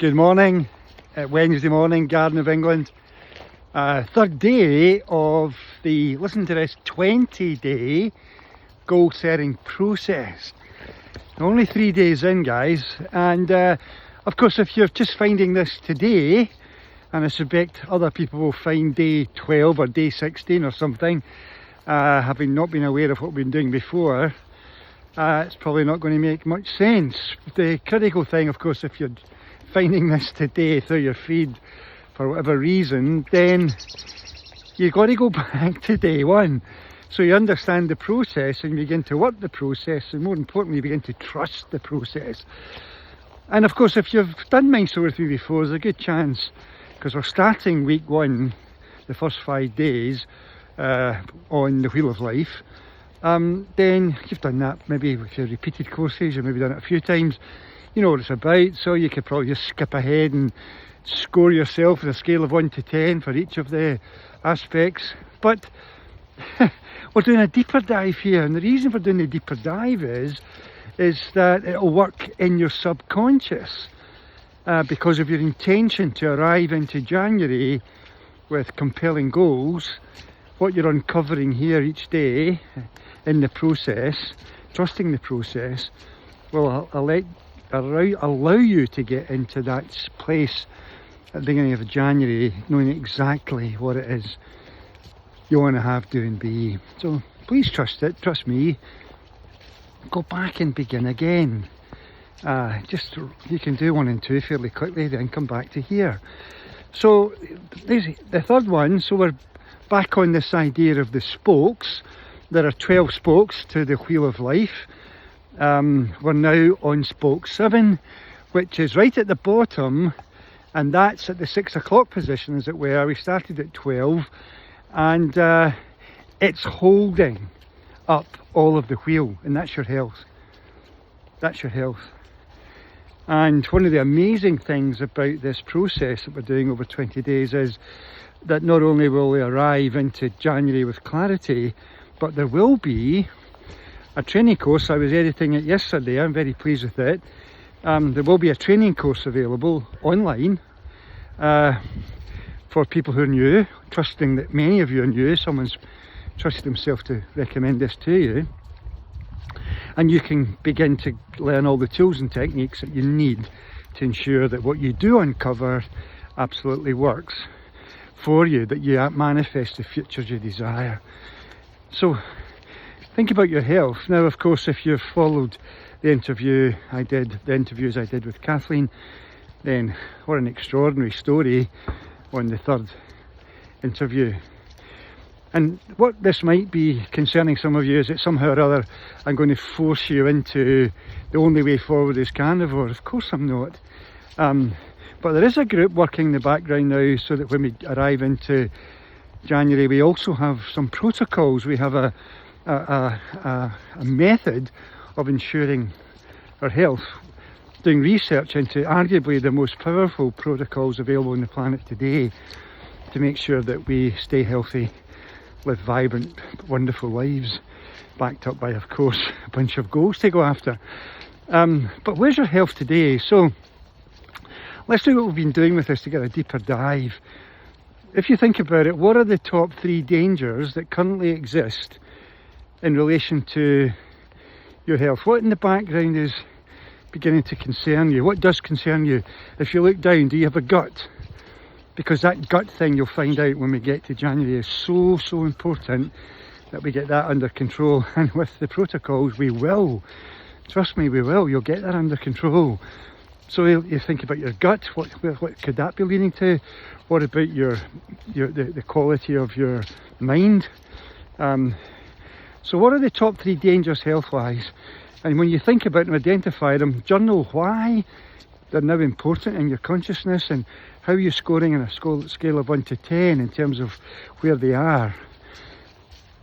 Good morning, Wednesday morning, Garden of England. Third day of the, listen to this, 20-day goal setting process. Only 3 days in, guys, and of course if you're just finding this today, and I suspect other people will find day 12 or day 16 or something, having not been aware of what we've been doing before, it's probably not going to make much sense. The critical thing, of course, if you're finding this today through your feed for whatever reason, then you've got to go back to day one so you understand the process and begin to work the process, and more importantly begin to trust the process. And of course, if you've done MindfStore with me before, there's a good chance, because we're starting week one, the first 5 days on the Wheel of Life, then you've done that maybe with your repeated courses, you've maybe done it a few times. You know what it's about, so you could probably just skip ahead and score yourself on a scale of 1 to 10 for each of the aspects. But we're doing a deeper dive here, and the reason for doing a deeper dive is that it'll work in your subconscious because of your intention to arrive into January with compelling goals. What you're uncovering here each day in the process, trusting the process, will allow you to get into that place at the beginning of January, knowing exactly what it is you want to have, do and be. So please trust it, trust me. Go back and begin again. You can do 1 and 2 fairly quickly, then come back to here. So there's the third one. So we're back on this idea of the spokes. There are 12 spokes to the Wheel of Life. We're now on spoke 7, which is right at the bottom, and that's at the 6 o'clock position, as it were. We started at 12, and it's holding up all of the wheel, and that's your health. That's your health. And one of the amazing things about this process that we're doing over 20 days is that not only will we arrive into January with clarity, but there will be a training course. I was editing it yesterday, I'm very pleased with it. There will be a training course available online for people who are new, trusting that many of you are new. Someone's trusted himself to recommend this to you, and you can begin to learn all the tools and techniques that you need to ensure that what you do uncover absolutely works for you, that you manifest the futures you desire. So think about your health. Now, of course, if you've followed the interviews I did with Kathleen, then what an extraordinary story on the third interview. And what this might be concerning some of you is that somehow or other I'm going to force you into the only way forward is carnivore. Of course I'm not. But there is a group working in the background now, so that when we arrive into January, we also have some protocols. We have a method of ensuring our health, doing research into arguably the most powerful protocols available on the planet today to make sure that we stay healthy, live vibrant, wonderful lives, backed up by, of course, a bunch of goals to go after. But where's your health today? So let's do what we've been doing with this to get a deeper dive. If you think about it, what are the top 3 dangers that currently exist in relation to your health? What in the background is beginning to concern you? What does concern you? If you look down, do you have a gut? Because that gut thing, you'll find out when we get to January, is so important that we get that under control. And with the protocols, we will. Trust me, we will. You'll get that under control. So you think about your gut. What could that be leading to? What about the quality of your mind? So what are the top 3 dangers health-wise? And when you think about them, identify them, journal why they're now important in your consciousness and how you're scoring on a scale of 1 to 10 in terms of where they are.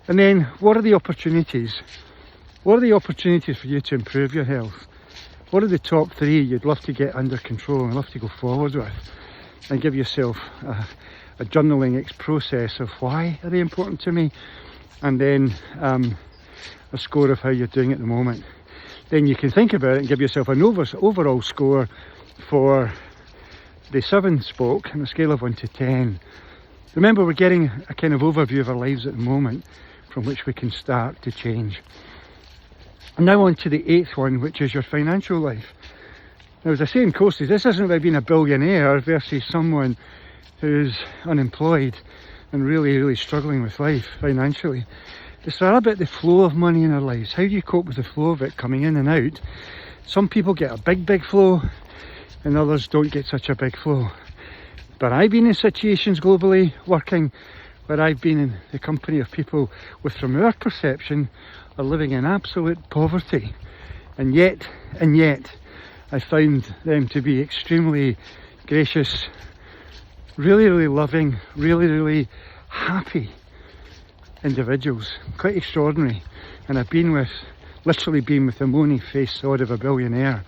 And then what are the opportunities? What are the opportunities for you to improve your health? What are the top 3 you'd love to get under control and love to go forward with? And give yourself a journaling process of why are they important to me, and then a score of how you're doing at the moment. Then you can think about it and give yourself an overall score for the 7 spoke on a scale of 1 to 10. Remember, we're getting a kind of overview of our lives at the moment from which we can start to change. And now on to the 8th one, which is your financial life. Now, as I say in courses, this isn't about being a billionaire versus someone who's unemployed and really struggling with life financially. It's all about the flow of money in our lives. How do you cope with the flow of it coming in and out? Some people get a big flow and others don't get such a big flow. But I've been in situations globally working where I've been in the company of people with, from our perception, are living in absolute poverty. And yet, I found them to be extremely gracious, really loving, really happy individuals. Quite extraordinary. And I've literally been with the moany face sod of a billionaire.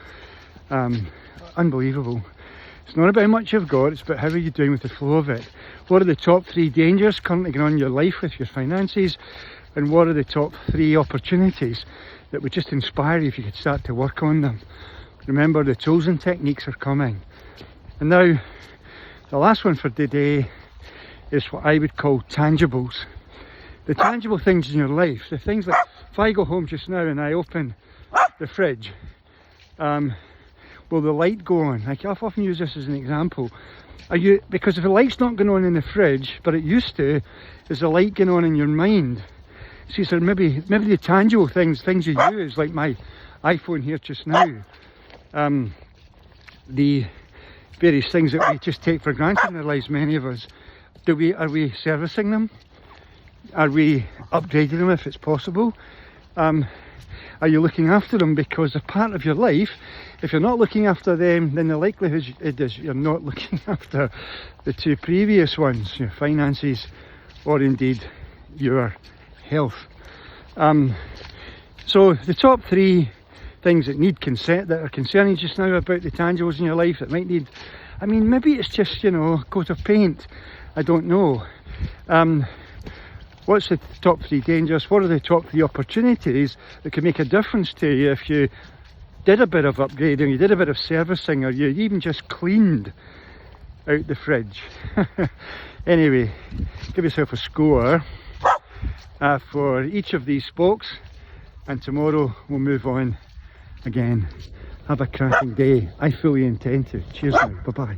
Unbelievable. It's not about how much you've got, it's about how are you doing with the flow of it. What are the top 3 dangers currently going on in your life with your finances? And what are the top 3 opportunities that would just inspire you if you could start to work on them? Remember, the tools and techniques are coming. And now, the last one for today is what I would call tangibles. The tangible things in your life, the things like, if I go home just now and I open the fridge, will the light go on? I've often used this as an example. Because if the light's not going on in the fridge, but it used to, is the light going on in your mind? See, so maybe the tangible things you use, like my iPhone here just now, the various things that we just take for granted in our lives, many of us, are we servicing them? Are we upgrading them if it's possible? Are you looking after them? Because a part of your life, if you're not looking after them, then the likelihood is you're not looking after the 2 previous ones, your finances or indeed your health. So the top 3 things that are concerning just now about the tangibles in your life that might need, maybe it's just, a coat of paint. I don't know. What's the top 3 dangers? What are the top 3 opportunities that could make a difference to you if you did a bit of upgrading, you did a bit of servicing, or you even just cleaned out the fridge? Anyway, give yourself a score for each of these spokes, and tomorrow we'll move on again. Have a cracking day. I fully intend to. Cheers now. Bye bye.